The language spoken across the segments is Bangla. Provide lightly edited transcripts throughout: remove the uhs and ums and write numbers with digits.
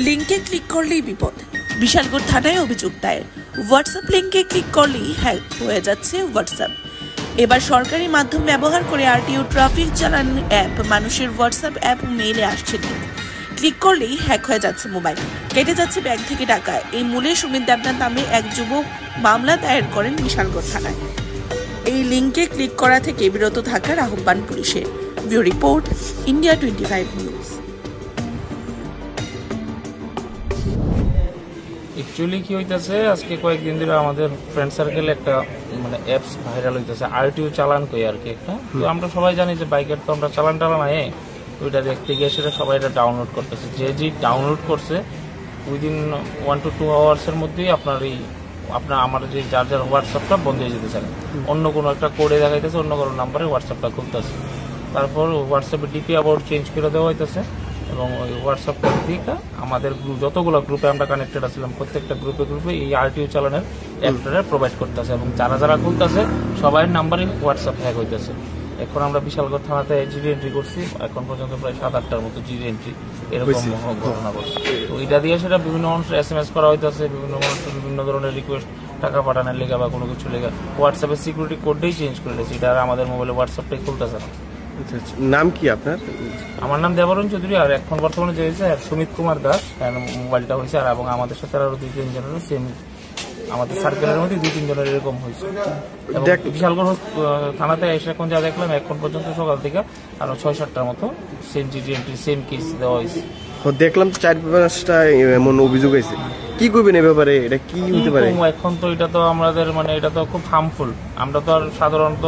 লিঙ্কে ক্লিক করলেই বিপদ। বিশালগড় থানায় অভিযোগ দায়ের। হোয়াটসঅ্যাপ লিঙ্কে ক্লিক করলেই হ্যাক হয়ে যাচ্ছে হোয়াটসঅ্যাপ। এবার সরকারি মাধ্যম ব্যবহার করে আরটিও ট্রাফিক চালান অ্যাপ মানুষের হোয়াটসঅ্যাপ অ্যাপ মেইলে আসছে লিঙ্ক। ক্লিক করলেই হ্যাক হয়ে যাচ্ছে মোবাইল, কেটে যাচ্ছে ব্যাংক থেকে টাকা। এই মূলে সুমিত দেবনাথ নামে এক যুবক মামলা দায়ের করেন বিশালগড় থানায়। এই লিঙ্কে ক্লিক করা থেকে বিরত থাকার আহ্বান পুলিশের। Bureau report, India 25 news. Actually কি হইতেছে, আজকে কয়েকদিন ধরে আমাদের ফ্রেন্ড সার্কেলে একটা অ্যাপস ভাইরাল হইতেছে, আরটিও চালান কই আর কি একটা। তো আমরা সবাই জানি যে বাইকের তো আমরা চালান ওইটা দেখতে গিয়ে সেটা সবাই এটা ডাউনলোড করতেছে। যে ডাউনলোড করছে উইদিন 1 to 2 আওয়ার্সের মধ্যেই আমার যে যার হোয়াটসঅ্যাপটা বন্ধ হয়ে যেতেছে, অন্য কোনো একটা কোডে দেখাইতেছে, অন্য কোনো নাম্বারে হোয়াটসঅ্যাপটা খুলতেছে। তারপর হোয়াটসঅ্যাপে ডিপি আবার চেঞ্জ করে দেওয়া হইতেছে এবং ওই হোয়াটসঅ্যাপটার দিকে আমাদের যতগুলো গ্রুপে আমরা কানেক্টেড আছিলাম প্রত্যেকটা গ্রুপে এই আরটিও চালানের অ্যাপটা প্রোভাইড করতেছে এবং যারা খুলতেছে সবাই নাম্বারে হোয়াটসঅ্যাপ হ্যাক হইতেছে। এখন আমরা বিশালগড় থানাতে জিডি এন্ট্রি করছি, এখন পর্যন্ত প্রায় 7-8টার মতো জিডি এন্ট্রি এরকম ঘটনা করছে। তো এটা দিয়ে সেটা বিভিন্ন মানুষের SMS করা হইতেছে, বিভিন্ন মানুষের বিভিন্ন ধরনের রিকোয়েস্ট, টাকা পাঠানোর লেখা বা কোনো কিছু লেখা। হোয়াটসঅ্যাপের সিকিউরিটি কোডটাই চেঞ্জ করে দিয়েছে, এটা আর আমাদের মোবাইলে হোয়াটসঅ্যাপটাই খুলতেছে না। নাম কি আপনার? আমার নাম দেবরণ চৌধুরী, আর এখন বর্তমানে যে হয়েছে সুমিত কুমার দাস মোবাইলটা হয়েছে। আর এবং আমাদের সাথে আরো 2-3 জনের সেম, আমাদের সার্কেলের মধ্যে 2-3 জনের এরকম হয়েছে। বিশালগড় থানাতে এসে এখন যা দেখলাম, এখন পর্যন্ত সকাল থেকে আরো 6-7টার মতো same GD entry same case দেওয়া হয়েছে। দেখলাম 4-5টা এমন অভিযোগ হয়েছে, কি করবেন এ ব্যাপারে? এটা কি হতে পারে? এখন তো এটা তো আমাদের এটা তো খুব হার্মফুল। আমরা তো আর সাধারণত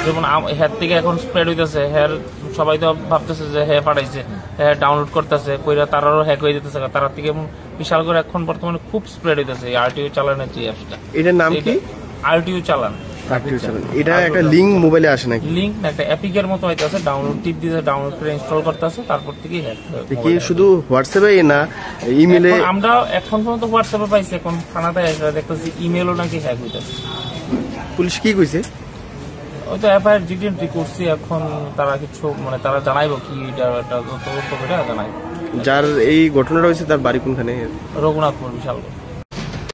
যেমন হ্যার থেকে এখন স্প্রেড হইতেছে, হ্যার সবাই তো ভাবতেছে যে হ্যাঁ পাঠাইছে, হ্যাঁ ডাউনলোড করতেছে, কইরা তারারও হ্যাক হয়ে যেতেছে, তার থেকে বিশালগড় এখন বর্তমানে খুব স্প্রেড হইতেছে এই আরটিও চালানের যে অ্যাপসটা। এটার নাম কি? আরটিও চালান। এটা একটা লিংক মোবাইলে আসে নাকি? লিংক না, একটা অ্যাপিকের মতো হইতাছে, ডাউনলোড টিপ দিয়ে ডাউনলোড করে ইনস্টল করতেছে, তারপর থেকে হ্যাক। কি শুধু হোয়াটসঅ্যাপে না ইমেইলে? আমরা এখন পর্যন্ত হোয়াটসঅ্যাপে পাইছি, এখন থানাতে এসে দেখতেছি ইমেইলও নাকি হ্যাক হইতাছে। পুলিশ কি কইছে? ওই তো এফআইআর জিডি এন্ট্রি করছি, এখন তারা কিছু তারা জানাইবো কি এটা তদন্ত করে জানাইবো। যার এই ঘটনাটা হয়েছে তার বাড়ি কোনখানে? রঘুনাথপুর, বিশালগড়।